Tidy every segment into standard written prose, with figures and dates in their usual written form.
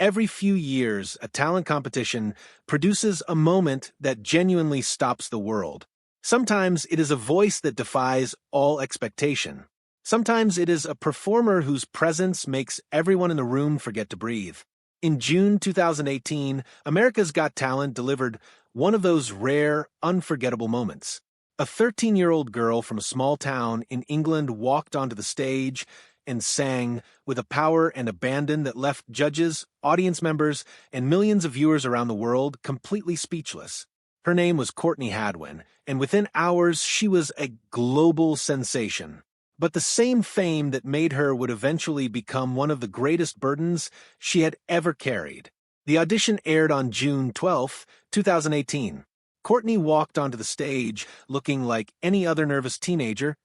Every few years, a talent competition produces a moment that genuinely stops the world. Sometimes it is a voice that defies all expectation. Sometimes it is a performer whose presence makes everyone in the room forget to breathe. In June 2018, America's Got Talent delivered one of those rare, unforgettable moments. A 13-year-old girl from a small town in England walked onto the stage and sang with a power and abandon that left judges, audience members, and millions of viewers around the world completely speechless. Her name was Courtney Hadwin, and within hours she was a global sensation. But the same fame that made her would eventually become one of the greatest burdens she had ever carried. The audition aired on June 12, 2018. Courtney walked onto the stage looking like any other nervous teenager,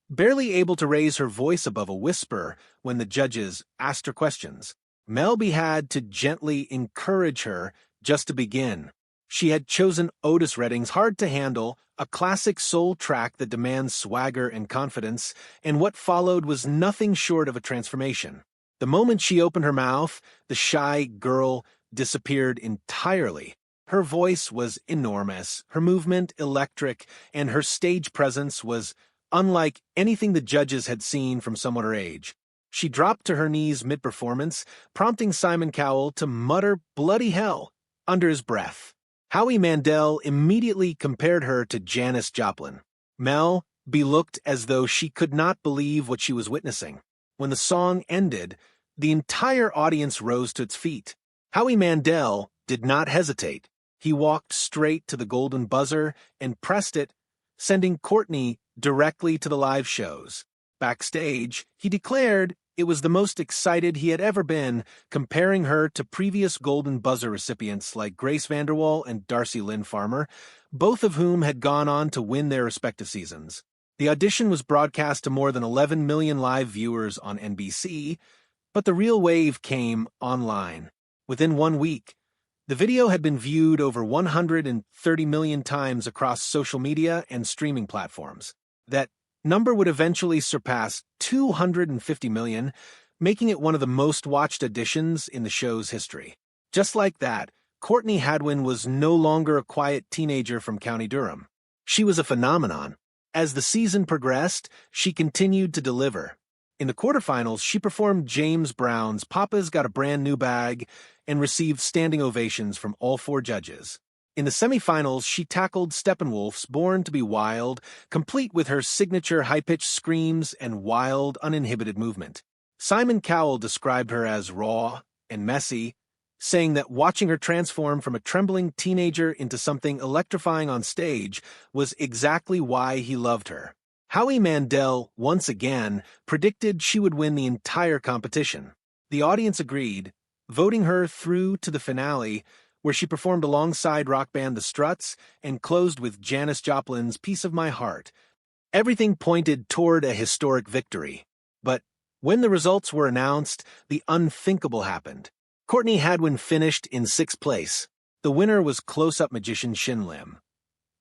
barely able to raise her voice above a whisper when the judges asked her questions. Melby had to gently encourage her just to begin. She had chosen Otis Redding's Hard to Handle, a classic soul track that demands swagger and confidence, and what followed was nothing short of a transformation. The moment she opened her mouth, the shy girl disappeared entirely. Her voice was enormous, her movement electric, and her stage presence was unlike anything the judges had seen from someone her age. She dropped to her knees mid-performance, prompting Simon Cowell to mutter "bloody hell" under his breath. Howie Mandel immediately compared her to Janis Joplin. Mel looked as though she could not believe what she was witnessing. When the song ended, the entire audience rose to its feet. Howie Mandel did not hesitate. He walked straight to the golden buzzer and pressed it, sending Courtney directly to the live shows. Backstage, he declared it was the most excited he had ever been, comparing her to previous Golden Buzzer recipients like Grace VanderWaal and Darcy Lynn Farmer, both of whom had gone on to win their respective seasons. The audition was broadcast to more than 11 million live viewers on NBC, but the real wave came online. Within 1 week, the video had been viewed over 130 million times across social media and streaming platforms. That number would eventually surpass 250 million, making it one of the most watched auditions in the show's history. Just like that, Courtney Hadwin was no longer a quiet teenager from County Durham. She was a phenomenon. As the season progressed, she continued to deliver. In the quarterfinals, she performed James Brown's "Papa's Got a Brand New Bag" and received standing ovations from all 4 judges. In the semifinals, she tackled Steppenwolf's "Born to be Wild," complete with her signature high-pitched screams and wild, uninhibited movement. Simon Cowell described her as raw and messy, saying that watching her transform from a trembling teenager into something electrifying on stage was exactly why he loved her. Howie Mandel, once again, predicted she would win the entire competition. The audience agreed, voting her through to the finale, where she performed alongside rock band The Struts and closed with Janis Joplin's "Piece of My Heart." Everything pointed toward a historic victory. But when the results were announced, the unthinkable happened. Courtney Hadwin finished in 6th place. The winner was close-up magician Shin Lim.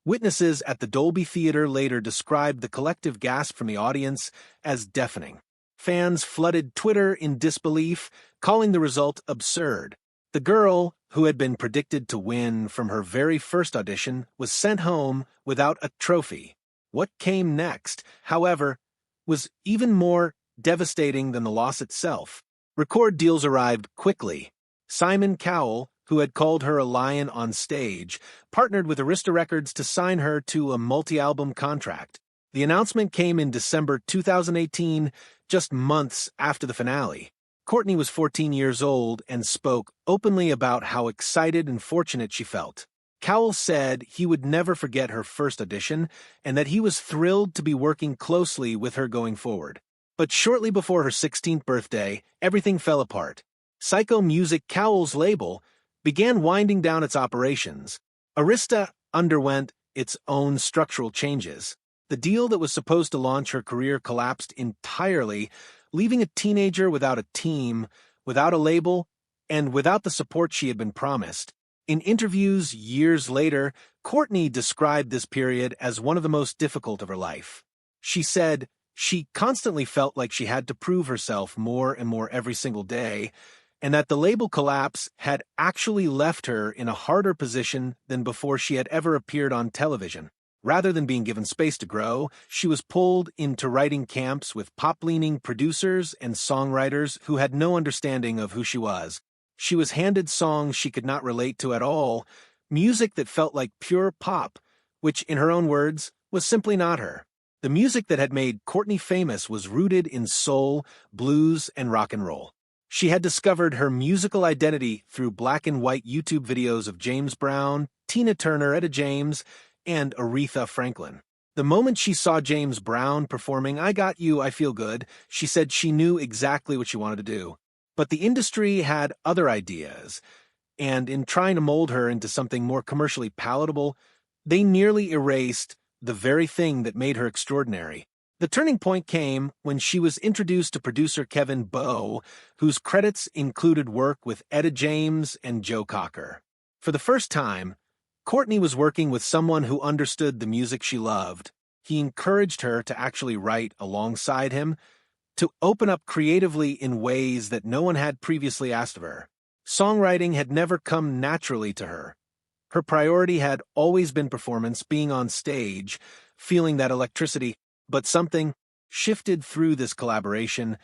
Witnesses at the Dolby Theater later described the collective gasp from the audience as deafening. Fans flooded Twitter in disbelief, calling the result absurd. The girl, who had been predicted to win from her very first audition, was sent home without a trophy. What came next, however, was even more devastating than the loss itself. Record deals arrived quickly. Simon Cowell, who had called her a lion on stage, partnered with Arista Records to sign her to a multi-album contract. The announcement came in December 2018, just months after the finale. Courtney was 14 years old and spoke openly about how excited and fortunate she felt. Cowell said he would never forget her first audition and that he was thrilled to be working closely with her going forward. But shortly before her 16th birthday, everything fell apart. Psycho Music, Cowell's label, began winding down its operations. Arista underwent its own structural changes. The deal that was supposed to launch her career collapsed entirely, leaving a teenager without a team, without a label, and without the support she had been promised. In interviews years later, Courtney described this period as one of the most difficult of her life. She said she constantly felt like she had to prove herself more and more every single day, and that the label collapse had actually left her in a harder position than before she had ever appeared on television. Rather than being given space to grow, she was pulled into writing camps with pop-leaning producers and songwriters who had no understanding of who she was. She was handed songs she could not relate to at all, music that felt like pure pop, which, in her own words, was simply not her. The music that had made Courtney famous was rooted in soul, blues, and rock and roll. She had discovered her musical identity through black and white YouTube videos of James Brown, Tina Turner, Etta James, and Aretha Franklin. The moment she saw James Brown performing I Got You, I Feel Good, she said she knew exactly what she wanted to do. But the industry had other ideas, and in trying to mold her into something more commercially palatable, they nearly erased the very thing that made her extraordinary. The turning point came when she was introduced to producer Kevin Bowe, whose credits included work with Etta James and Joe Cocker. For the first time, Courtney was working with someone who understood the music she loved. He encouraged her to actually write alongside him, to open up creatively in ways that no one had previously asked of her. Songwriting had never come naturally to her. Her priority had always been performance, being on stage, feeling that electricity, but something shifted through this collaboration,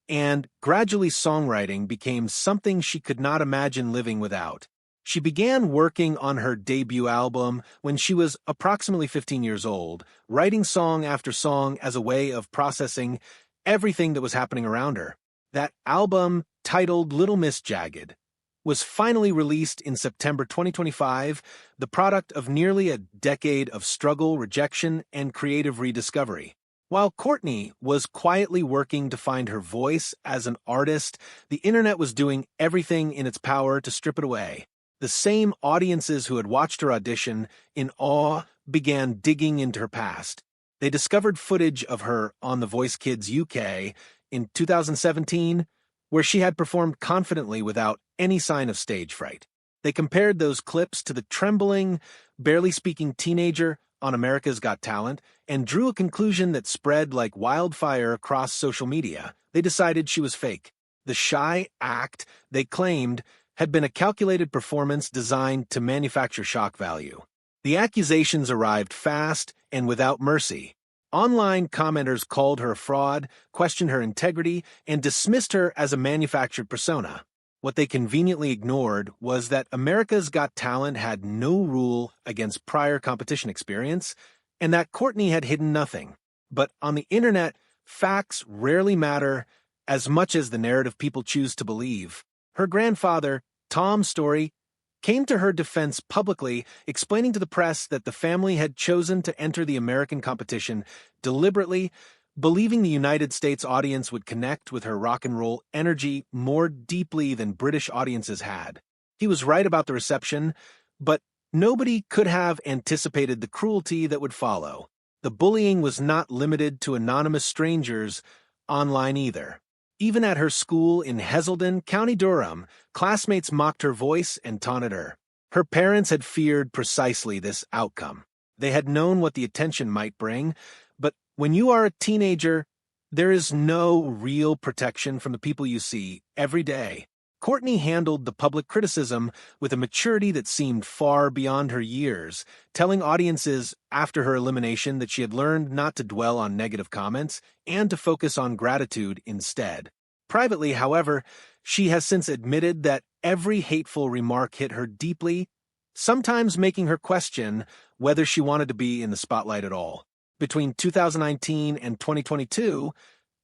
and gradually songwriting became something she could not imagine living without. She began working on her debut album when she was approximately 15 years old, writing song after song as a way of processing everything that was happening around her. That album, titled Little Miss Jagged, was finally released in September 2025, the product of nearly a decade of struggle, rejection, and creative rediscovery. While Courtney was quietly working to find her voice as an artist, the internet was doing everything in its power to strip it away. The same audiences who had watched her audition in awe began digging into her past. They discovered footage of her on The Voice Kids UK in 2017, where she had performed confidently without any sign of stage fright. They compared those clips to the trembling, barely speaking teenager on America's Got Talent and drew a conclusion that spread like wildfire across social media. They decided she was fake. The shy act, they claimed, had been a calculated performance designed to manufacture shock value. The accusations arrived fast and without mercy. Online commenters called her a fraud, questioned her integrity, and dismissed her as a manufactured persona. What they conveniently ignored was that America's Got Talent had no rule against prior competition experience, and that Courtney had hidden nothing. But on the internet, facts rarely matter as much as the narrative people choose to believe. Her grandfather, Tom Story, came to her defense publicly, explaining to the press that the family had chosen to enter the American competition deliberately, believing the United States audience would connect with her rock and roll energy more deeply than British audiences had. He was right about the reception, but nobody could have anticipated the cruelty that would follow. The bullying was not limited to anonymous strangers online either. Even at her school in Heselden, County Durham, classmates mocked her voice and taunted her. Her parents had feared precisely this outcome. They had known what the attention might bring, but when you are a teenager, there is no real protection from the people you see every day. Courtney handled the public criticism with a maturity that seemed far beyond her years, telling audiences after her elimination that she had learned not to dwell on negative comments and to focus on gratitude instead. Privately, however, she has since admitted that every hateful remark hit her deeply, sometimes making her question whether she wanted to be in the spotlight at all. Between 2019 and 2022,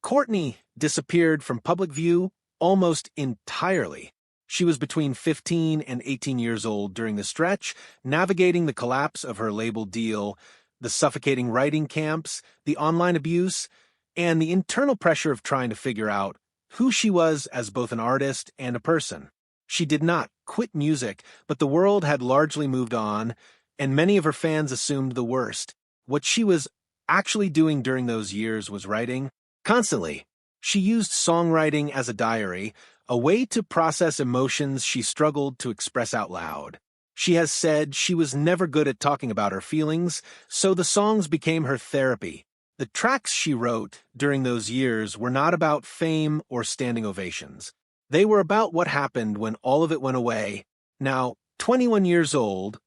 Courtney disappeared from public view almost entirely. She was between 15 and 18 years old during the stretch, navigating the collapse of her label deal, the suffocating writing camps, the online abuse, and the internal pressure of trying to figure out who she was as both an artist and a person. She did not quit music, but the world had largely moved on, and many of her fans assumed the worst. What she was actually doing during those years was writing constantly. She used songwriting as a diary, a way to process emotions she struggled to express out loud. She has said she was never good at talking about her feelings, so the songs became her therapy. The tracks she wrote during those years were not about fame or standing ovations. They were about what happened when all of it went away. Now, 21 years old,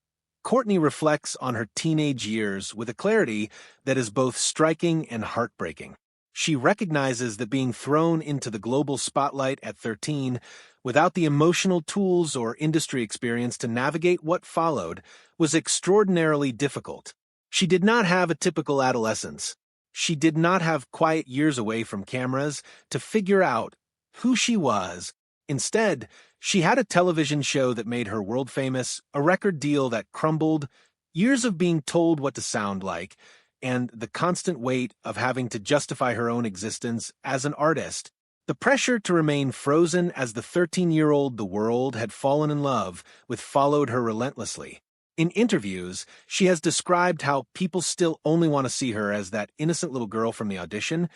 Courtney reflects on her teenage years with a clarity that is both striking and heartbreaking. She recognizes that being thrown into the global spotlight at 13, without the emotional tools or industry experience to navigate what followed, was extraordinarily difficult. She did not have a typical adolescence. She did not have quiet years away from cameras to figure out who she was. Instead, she had a television show that made her world famous, a record deal that crumbled, years of being told what to sound like, and the constant weight of having to justify her own existence as an artist. The pressure to remain frozen as the 13-year-old the world had fallen in love with followed her relentlessly. In interviews, she has described how people still only want to see her as that innocent little girl from the audition,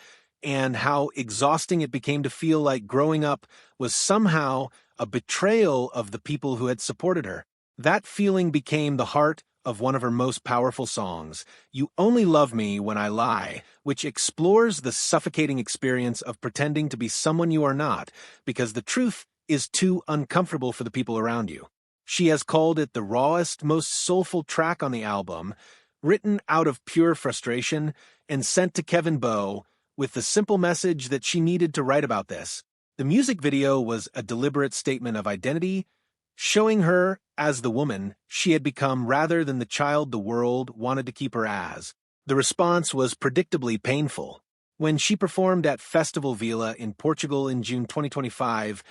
and how exhausting it became to feel like growing up was somehow a betrayal of the people who had supported her. That feeling became the heart of one of her most powerful songs, You Only Love Me When I Lie, which explores the suffocating experience of pretending to be someone you are not, because the truth is too uncomfortable for the people around you. She has called it the rawest, most soulful track on the album, written out of pure frustration and sent to Kevin Bowe with the simple message that she needed to write about this. The music video was a deliberate statement of identity, showing her as the woman she had become rather than the child the world wanted to keep her as. The response was predictably painful. When she performed at Festival Vila in Portugal in June 2025,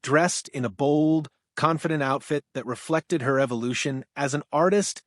dressed in a bold, confident outfit that reflected her evolution as an artist,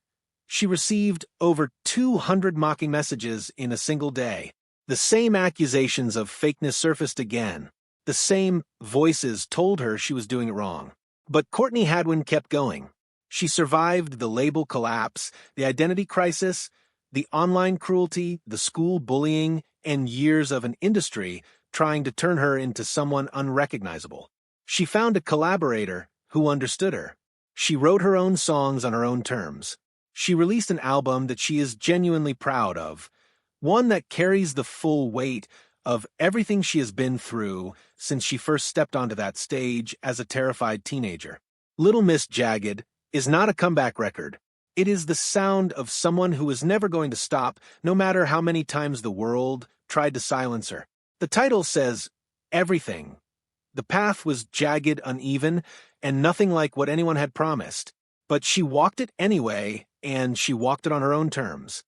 she received over 200 mocking messages in a single day. The same accusations of fakeness surfaced again. The same voices told her she was doing it wrong. But Courtney Hadwin kept going. She survived the label collapse, the identity crisis, the online cruelty, the school bullying, and years of an industry trying to turn her into someone unrecognizable. She found a collaborator who understood her. She wrote her own songs on her own terms. She released an album that she is genuinely proud of, one that carries the full weight of everything she has been through since she first stepped onto that stage as a terrified teenager. Little Miss Jagged is not a comeback record. It is the sound of someone who is never going to stop, no matter how many times the world tried to silence her. The title says everything. The path was jagged, uneven, and nothing like what anyone had promised. But she walked it anyway, and she walked it on her own terms.